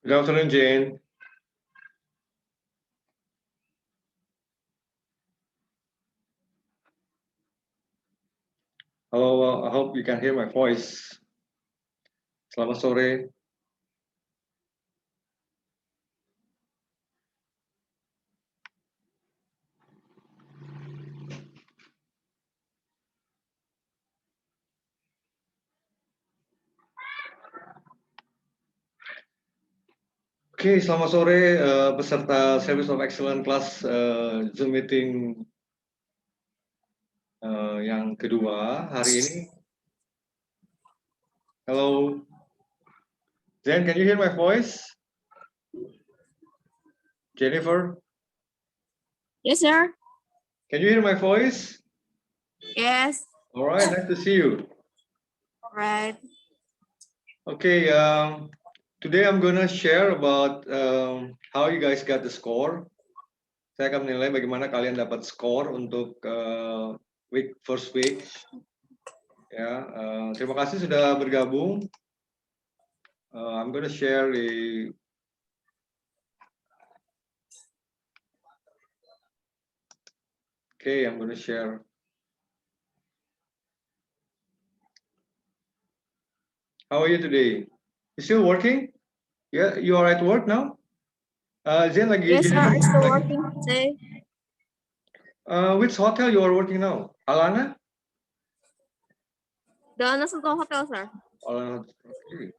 Good afternoon, Jane. Hello, I hope you can hear my voice. Selamat sore. Oke, selamat sore peserta Service of Excellence Class Zoom meeting yang kedua hari ini. Hello, Jane, can you hear my voice? Jennifer? Yes, sir. Can you hear my voice? Yes. All right, nice to see you. All right. Okay, today I'm gonna share about how you guys got the score. Saya akan menilai bagaimana kalian dapat skor untuk first week. Ya, terima kasih sudah bergabung. I'm gonna share the Okay, I'm gonna share. How are you today? You still working? Yeah, you are at work now? Zen lagi. Yes, sir. I'm still working today. Which hotel you are working now? Alana? The National Hotel, sir. Alana. Okay.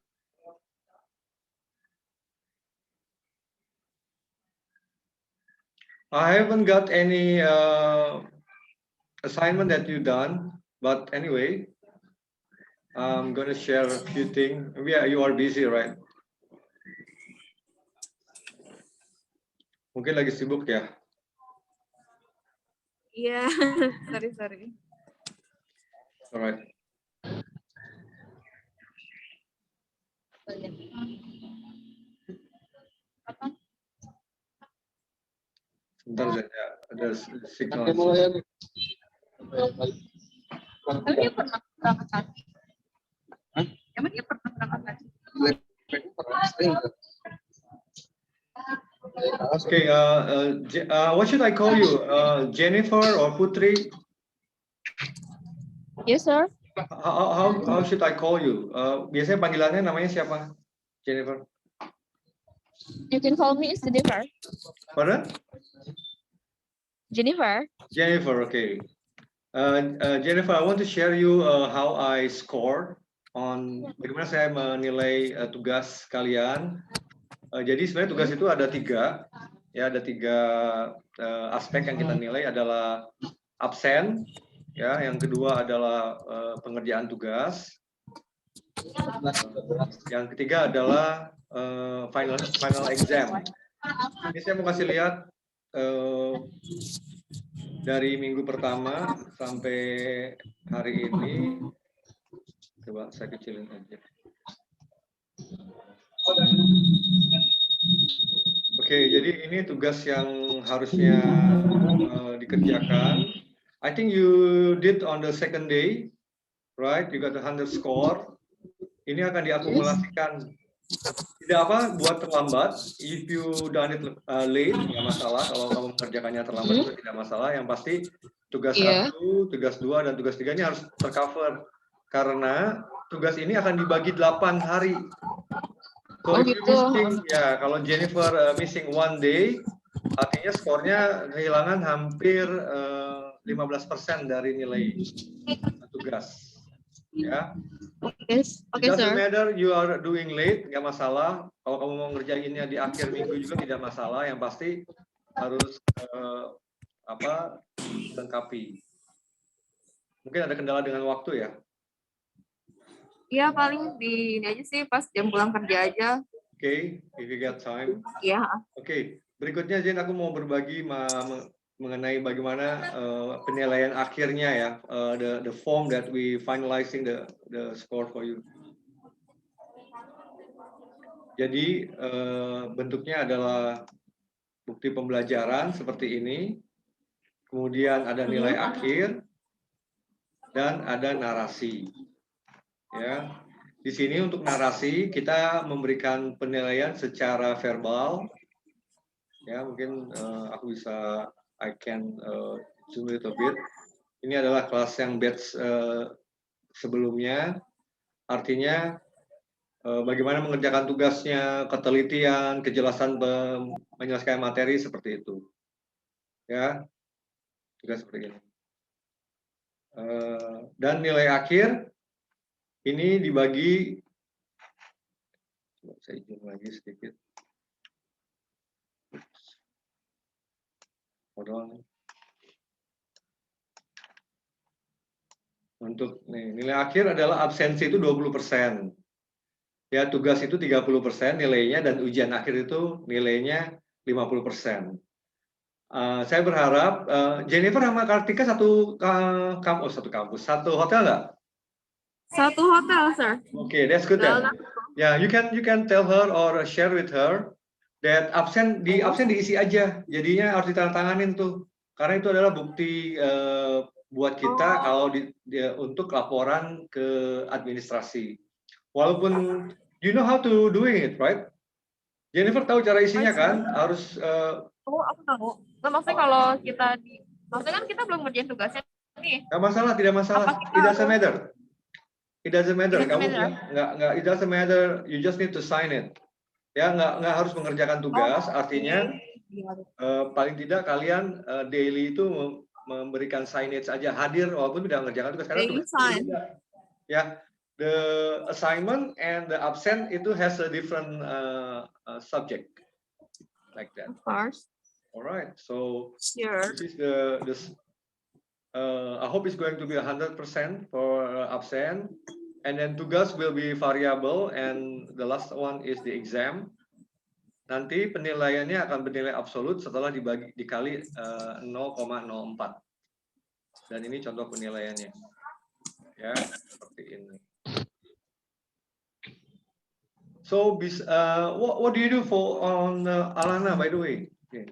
I haven't got any assignment that you done, but anyway, I'm gonna share a few things. Yeah, you are busy, right? Mungkin lagi sibuk ya. Yeah. sorry. All right. Sebentar saja, ada signal. Emang dia pernah berangkat haji? Emang dia pernah berangkat haji? Okay, what should I call you? Jennifer or Putri? Yes, sir. How should I call you? Biasanya panggilannya namanya siapa? Jennifer. You can call me Jennifer. Pardon? Jennifer. Jennifer, okay. Jennifer, I want to share you how I score on bagaimana saya menilai tugas kalian. Jadi sebenarnya tugas itu ada tiga, ya ada tiga aspek yang kita nilai adalah absen, ya, yang kedua adalah pengerjaan tugas, yang ketiga adalah final exam. Ini saya mau kasih lihat dari minggu pertama sampai hari ini. Coba saya kecilin aja. Oke, jadi ini tugas yang harusnya dikerjakan. I think you did on the second day, right? You got the 100 score. Ini akan diakumulasikan. Tidak apa, buat terlambat. If you done it late, nggak masalah. Kalau kamu mengerjakannya terlambat juga tidak masalah. Yang pasti tugas 1, tugas 2, dan tugas 3 ini harus tercover. Karena tugas ini akan dibagi 8 hari. So if you missing, ya kalau Jennifer missing 1 day, artinya skornya kehilangan hampir 15% dari nilai tugas. Ya. Yes. Okay, It doesn't sir. matter you are doing late, nggak masalah. Kalau kamu mau ngerjainnya di akhir minggu juga tidak masalah. Yang pasti harus lengkapi. Mungkin ada kendala dengan waktu ya? Iya, paling di ini aja sih pas jam pulang kerja aja. Okay, if you got time. Iya. Okay, berikutnya Jen, aku mau berbagi mengenai bagaimana penilaian akhirnya ya, the form that we finalizing the score for you. Jadi bentuknya adalah bukti pembelajaran seperti ini, kemudian ada nilai akhir, dan ada narasi. Ya, di sini untuk narasi kita memberikan penilaian secara verbal. Ya, mungkin aku bisa, I can zoom a little bit. Ini adalah kelas yang batch sebelumnya, artinya bagaimana mengerjakan tugasnya, ketelitian, kejelasan menyelesaikan materi seperti itu. Ya, juga seperti ini. Dan nilai akhir ini dibagi, saya zoom lagi sedikit. Hold on. Untuk nilai akhir adalah absensi itu 20%. Ya, tugas itu 30% nilainya, dan ujian akhir itu nilainya 50%. Saya berharap Jennifer sama Kartika satu kampus, satu hotel nggak? Satu hotel, sir. Okay, that's good then. Yeah, you can tell her or share with her that absen diisi aja, jadinya harus ditandatanganin tuh, karena itu adalah bukti buat kita kalau untuk laporan ke administrasi. Walaupun you know how to doing it, right? Jennifer tahu cara isinya kan? Harus. Aku tahu. Nah, maksudnya kalau kita maksudnya kan kita belum ngerjain tugasnya nih. Nggak masalah, tidak masalah. It doesn't matter. It doesn't matter. Kamu nggak. It doesn't matter. You just need to sign it. Ya, nggak harus mengerjakan tugas. Artinya paling tidak kalian daily itu memberikan signage aja, hadir walaupun tidak mengerjakan tugas, karena tugas beda. Ya, the assignment and the absent itu has a different subject, like that. Of course. Alright, so sure. This is I hope it's going to be 100% for absent, and then tugas will be variable, and the last one is the exam. Nanti penilaiannya akan bernilai absolut setelah dikali 0,04. Dan ini contoh penilaiannya. Ya, seperti ini. So, what do you do for on Alana, by the way? Okay.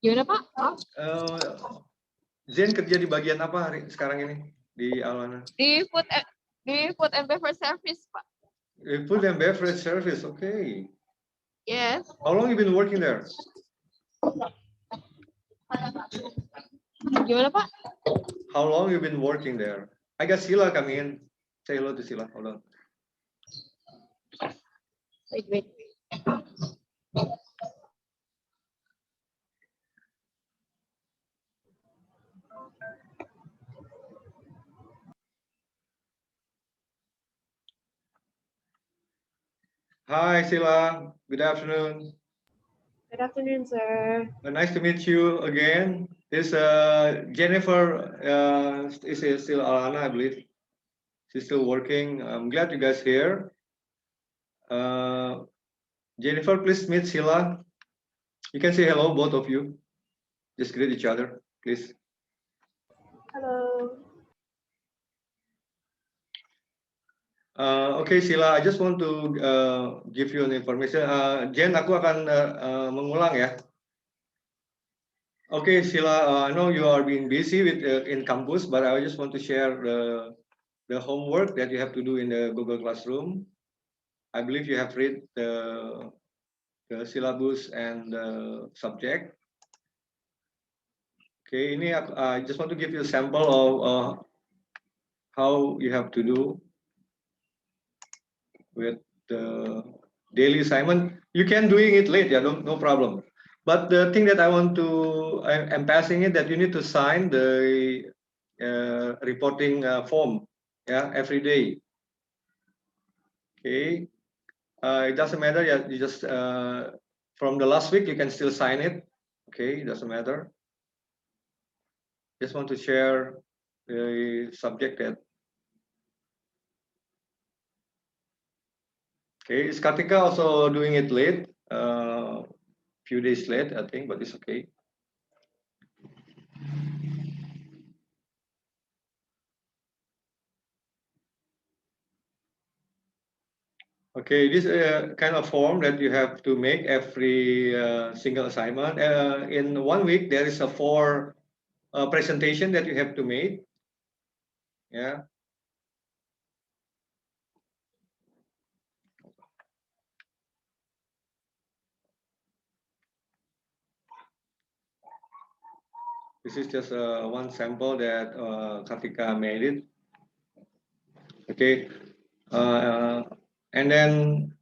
Gimana, Pak? Zen kerja di bagian apa sekarang ini di Alana? Di food and beverage service, Pak. Food and beverage service, okay. Yes. How long you been working there? Gimana, Pak? How long you been working there? I got Sila coming in. Say hello to Sila. Hold on. Wait. Hi, Sila. Good afternoon. Good afternoon, sir. Nice to meet you again. This Jennifer is still Alana, I believe. She's still working. I'm glad you guys here. Jennifer, please meet Sila. You can say hello, both of you. Just greet each other, please. Hello. Okay, Sila, I just want to give you an information. Jen, aku akan mengulang ya. Okay, Sila, I know you are being busy with in campus, but I just want to share the homework that you have to do in the Google Classroom. I believe you have read the syllabus and the subject. Okay, ini I just want to give you a sample of how you have to do with the daily assignment. You can doing it late, yeah, no problem. But the thing that I want to, I'm passing it that you need to sign the reporting form, yeah, every day. Okay, it doesn't matter. Yeah, you just from the last week you can still sign it. Okay, it doesn't matter. Just want to share the subject that. Okay, is Kartika also doing it late? Few days late, I think, but it's okay. Okay, this kind of form that you have to make every single assignment. In 1 week, there is a 4 presentation that you have to make. Yeah. This is just one sample that Kartika made it. Okay. And then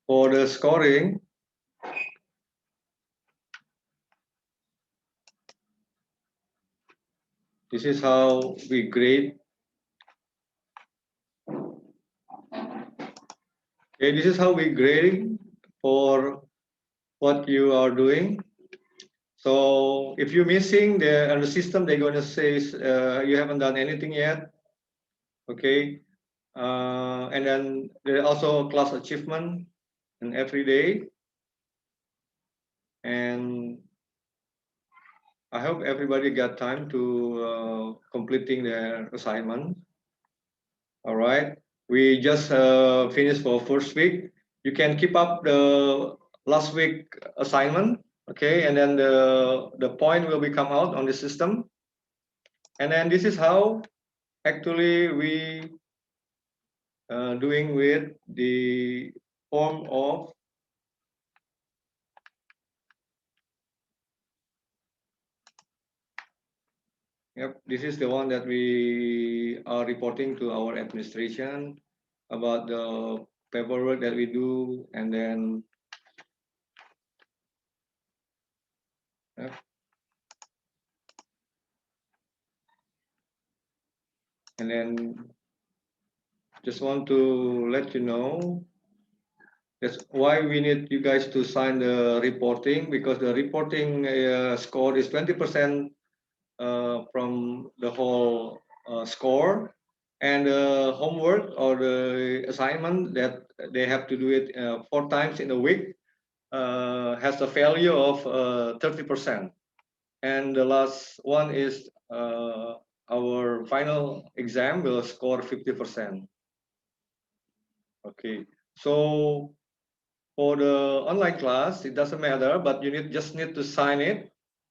for the scoring, this is how we grade. Okay, this is how we grade for what you are doing. So if you're missing on the system, they're going to say you haven't done anything yet. Okay. And then there are also class achievement and every day. And I hope everybody got time to completing their assignment. All right. We just finished for first week. You can keep up the last week assignment. Okay. And then the point will be come out on the system. And then this is how actually we doing with the form of yep, this is the one that we are reporting to our administration about the paperwork that we do, and then yep. And then just want to let you know that's why we need you guys to sign the reporting, because the reporting score is 20% from the whole score, and the homework or the assignment that they have to do it 4 times in a week has a value of 30%. And the last one is our final exam will score 50%. Okay, so for the online class, it doesn't matter, but you just need to sign it,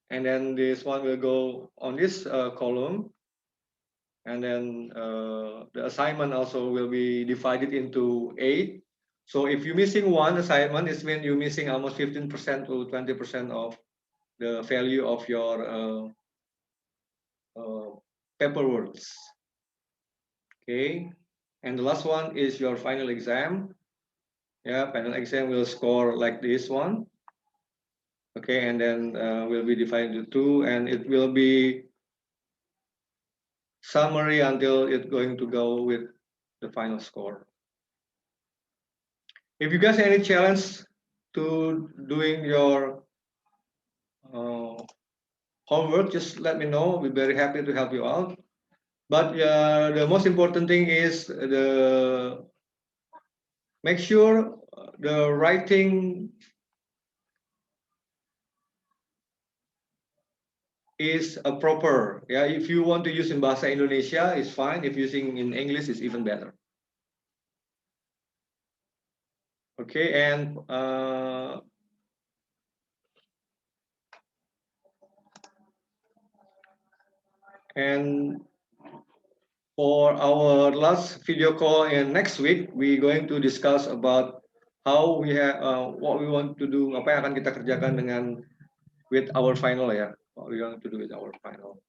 and then this one will go on this column, and then the assignment also will be divided into 8. So if you're missing one assignment, it's when you're missing almost 15% to 20% of the value of your paperwork. Okay, and the last one is your final exam. Yeah, final exam will score like this one. Okay, and then will be divided into 2, and it will be summary until it's going to go with the final score. If you guys have any challenge to doing your homework, just let me know. We'll be very happy to help you out. But the most important thing is make sure the writing is proper. Yeah, if you want to use in Bahasa Indonesia, it's fine. If using in English, it's even better. Okay, and for our last video call in next week, we're going to discuss about how we have what we want to do, apa yang akan kita kerjakan dengan with our final ya, what we want to do with our final.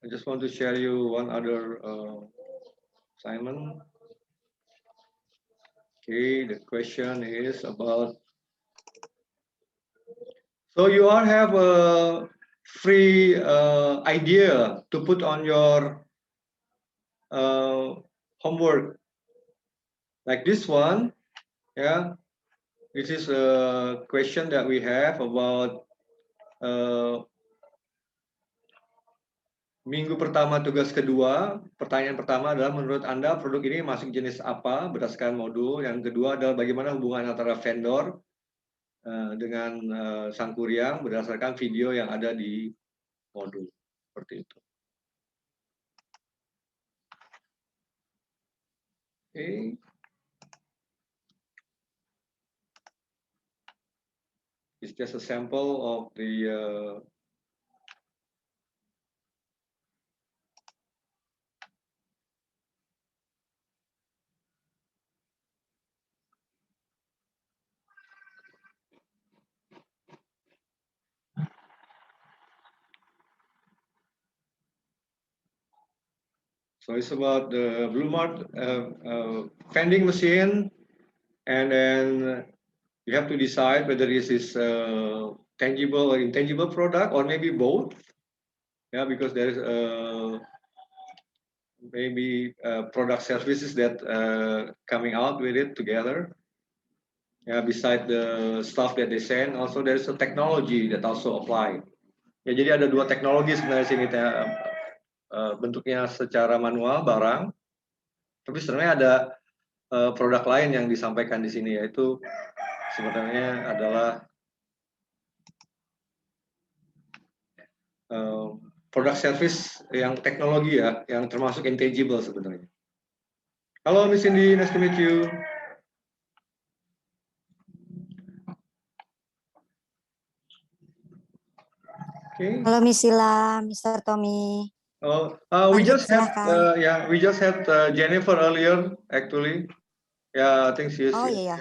I just want to share you one other assignment. Okay, the question is about. So you all have a free idea to put on your homework, like this one. Yeah, this is a question that we have about minggu pertama tugas kedua. Pertanyaan pertama adalah, menurut Anda produk ini masuk jenis apa berdasarkan modul. Yang kedua adalah bagaimana hubungan antara vendor dengan sang kuryang berdasarkan video yang ada di modul. Seperti itu. Okay. It's just a sample of the so it's about the Blue-Mart vending machine, and then you have to decide whether this is tangible or intangible product, or maybe both. Yeah, because there is maybe product services that coming out with it together. Yeah, beside the stuff that they send, also there is a technology that also apply. Ya, jadi ada dua teknologi sebenarnya sini, bentuknya secara manual barang, tapi sebenarnya ada produk lain yang disampaikan di sini, yaitu sebenarnya adalah produk service yang teknologi ya, yang termasuk intangible sebenarnya. Halo Miss Cindy, nice to meet you. Okay. Halo Miss Sila, Mr. Tommy. Oh, we Lanjut, just had silakan. we just had Jennifer earlier actually. Yeah, I think she is. Oh iya.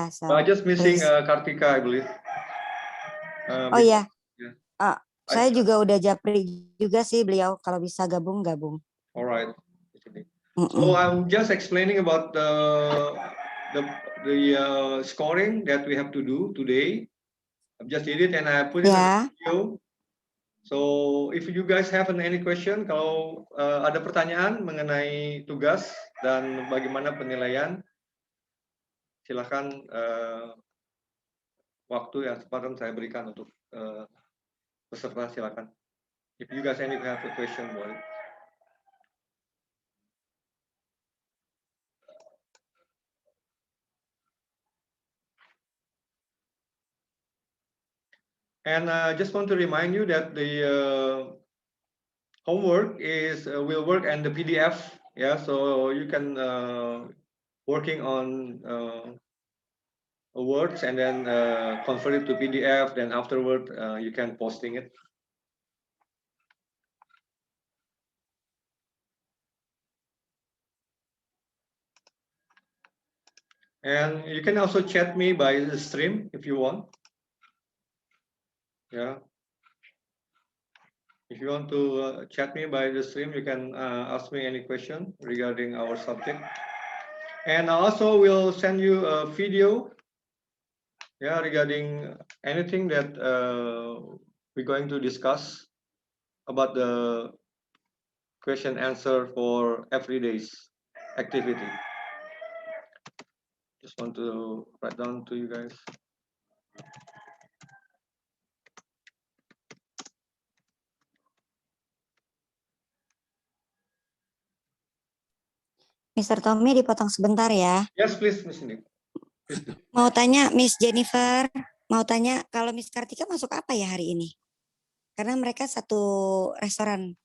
So, Just missing please. Kartika, I believe. Oh iya. Yeah. Saya juga udah japri juga sih beliau, kalau bisa gabung. Alright. So I'm just explaining about the scoring that we have to do today. I've just did it and I put it in the video. So if you guys have any question, kalau ada pertanyaan mengenai tugas dan bagaimana penilaian, silakan waktu yang kesempatan saya berikan untuk peserta, silakan. If you guys have a question, boleh. And I just want to remind you that the homework will work in the PDF. Yeah, so you can working on words and then convert it to PDF. Then afterward, you can posting it. And you can also chat me by the stream if you want. Yeah. If you want to chat me by the stream, you can ask me any question regarding our subject. And I also will send you a video, yeah, regarding anything that we're going to discuss about the question answer for everyday's activity. Just want to write down to you guys. Mr. Tommy dipotong sebentar ya. Yes, please, Miss Nick. Mau tanya Miss Jennifer, mau tanya kalau Miss Kartika masuk apa ya hari ini? Karena mereka satu restoran,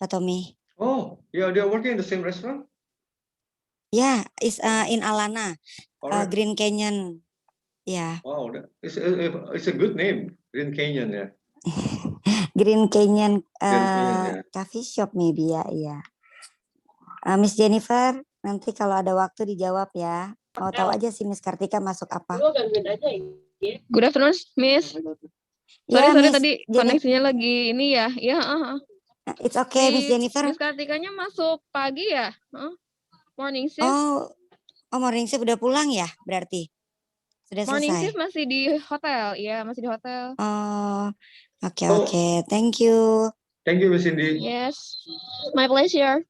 Pak Tommy. Oh, yeah, they are working in the same restaurant? Yeah, is in Alana, Green Canyon. Yeah. Wow, it's a good name, Green Canyon, ya. Green Canyon, Yeah. coffee shop maybe ya. Miss Jennifer, nanti kalau ada waktu dijawab ya. Mau tahu aja sih Miss Kartika masuk apa. Good afternoon, Miss. Sorry, Miss tadi koneksinya lagi ini ya. Iya, It's okay, Miss Jennifer. Miss Kartikanya masuk pagi ya? Morning shift. Oh, morning shift udah pulang ya berarti? Sudah Morning selesai? shift masih di hotel. Iya, masih di hotel. Oh, oke. Thank you. Thank you, Miss Cindy. Yes, my pleasure.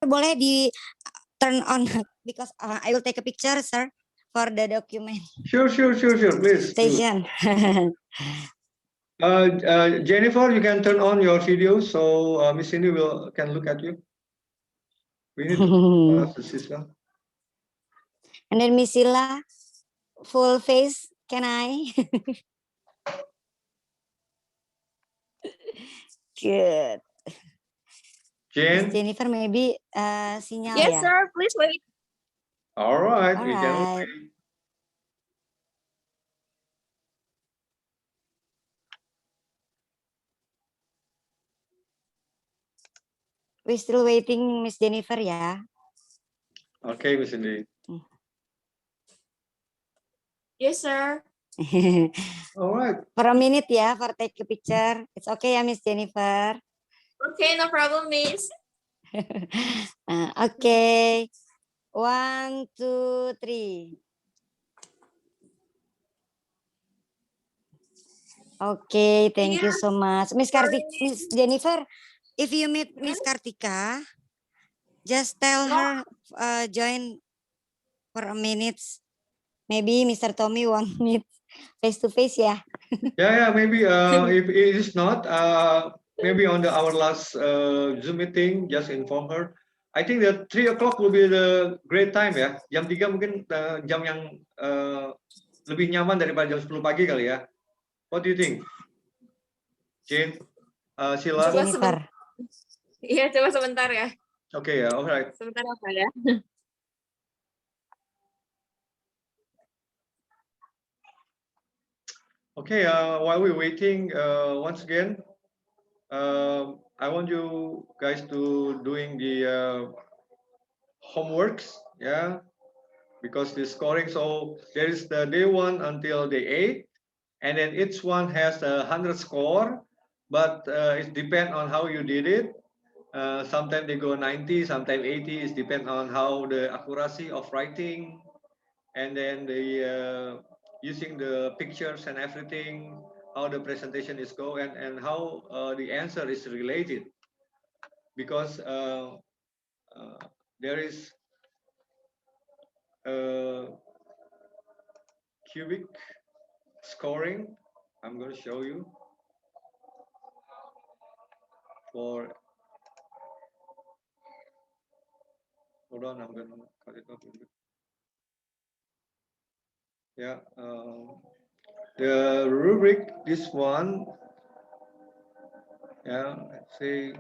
Boleh di turn on because I will take a picture, sir, for the document. Sure, please. Station. Jennifer, you can turn on your video so Miss Cindy can look at you. We need to ask the system. And then Miss Sila, full face, can I? Good. Jen? Miss Jennifer, maybe sinyal Yes, ya. sir. Please wait. All right, we can Alright. wait. We still waiting Miss Jennifer ya. Okay, Miss Cindy. Yes, sir. All right. For a minute ya, for take a picture. It's okay ya Miss Jennifer. Okay, no problem, miss. Okay. 1, 2, 3. Okay, thank you so much. Miss Jennifer, if you meet Miss Kartika, just tell her join for a minute. Maybe Mr. Tommy want meet face to face ya. Yeah, maybe if it is not, maybe on our last Zoom meeting, just inform her. I think that 3 o'clock will be the great time ya. Jam 3 mungkin jam yang lebih nyaman daripada jam 10 pagi kali ya. What do you think? Jane, Sheila? Coba Jennifer. Iya, coba sebentar ya. Okay, yeah, all right. Sebentar apa ya? Okay, while we're waiting, once again, I want you guys to doing the homeworks, yeah, because the scoring. So there is the day 1 until day 8, and then each one has 100 score, but it depends on how you did it. Sometimes they go 90, sometimes 80. It depends on how the accuracy of writing, and then the using the pictures and everything, how the presentation is going, and how the answer is related, because there is cubic scoring. I'm going to show you for, hold on, I'm going to cut it off a bit. Yeah, the rubric, this one, yeah, let's say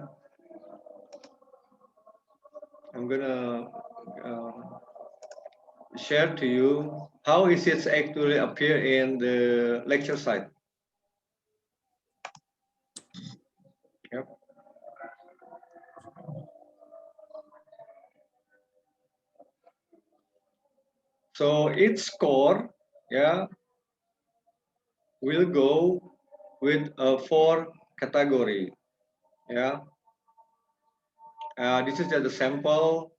I'm gonna share to you how is it actually appear in the lecture site. Yep. So each score, yeah, will go with a 4 category. Yeah. This is just a sample.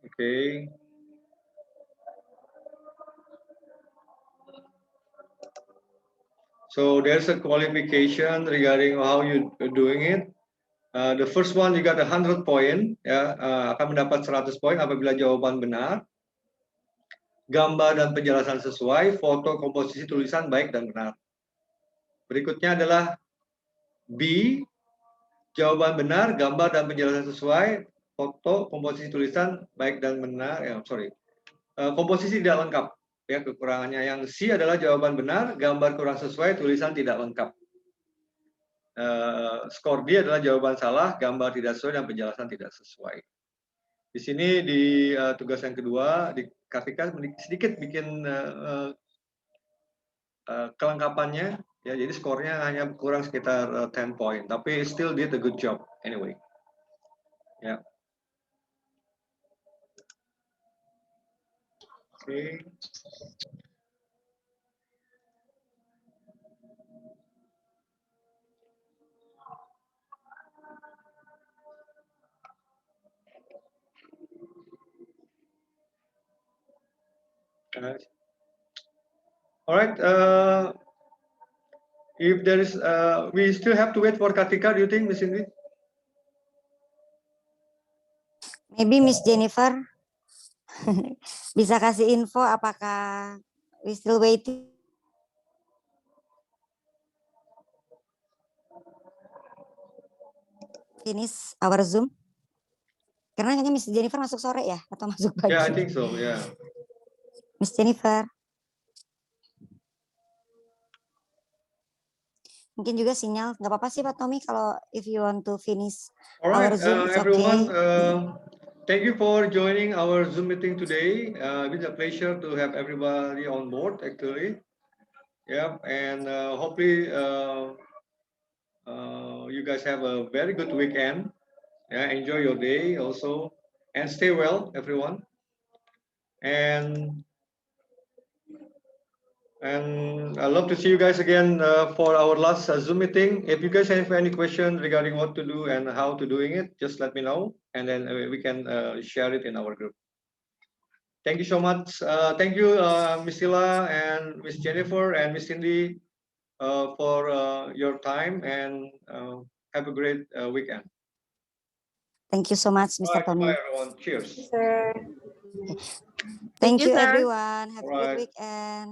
Okay. So there's a qualification regarding how you doing it. The first one you got 100 point, ya, akan mendapat 100 poin apabila jawaban benar, gambar dan penjelasan sesuai, foto, komposisi, tulisan baik dan benar. Berikutnya adalah B, jawaban benar, gambar dan penjelasan sesuai, foto, komposisi, tulisan baik dan benar. Komposisi tidak lengkap, ya, kekurangannya. Yang C adalah jawaban benar, gambar kurang sesuai, tulisan tidak lengkap. Skor D adalah jawaban salah, gambar tidak sesuai, dan penjelasan tidak sesuai. Di sini di tugas yang kedua, di Kartika sedikit bikin kelengkapannya, ya, jadi skornya hanya kurang sekitar 10 poin, tapi still did a good job anyway. Ya. Oke. Alright, if there is, we still have to wait for Kartika, do you think, Miss Ingrid? Maybe Miss Jennifer bisa kasih info apakah we still waiting? Finish our Zoom. Karena hanya Miss Jennifer masuk sore ya atau masuk pagi? Yeah, I think so, yeah. Miss Jennifer. Mungkin juga sinyal, nggak apa-apa sih Pak Tommy kalau if you want to finish All right, our Zoom, it's everyone. okay. Thank you for joining our Zoom meeting today. It's a pleasure to have everybody on board, actually. Yeah, and hopefully you guys have a very good weekend. Yeah, enjoy your day also, and stay well, everyone. And I love to see you guys again for our last Zoom meeting. If you guys have any questions regarding what to do and how to doing it, just let me know, and then we can share it in our group. Thank you so much. Thank you, Miss Sila and Miss Jennifer and Miss Cindy for your time, and have a great weekend. Thank you so much, All Mr. right, Tommy. bye everyone. Cheers. Sir. Thank you, you sir. everyone. Have a Alright. good weekend.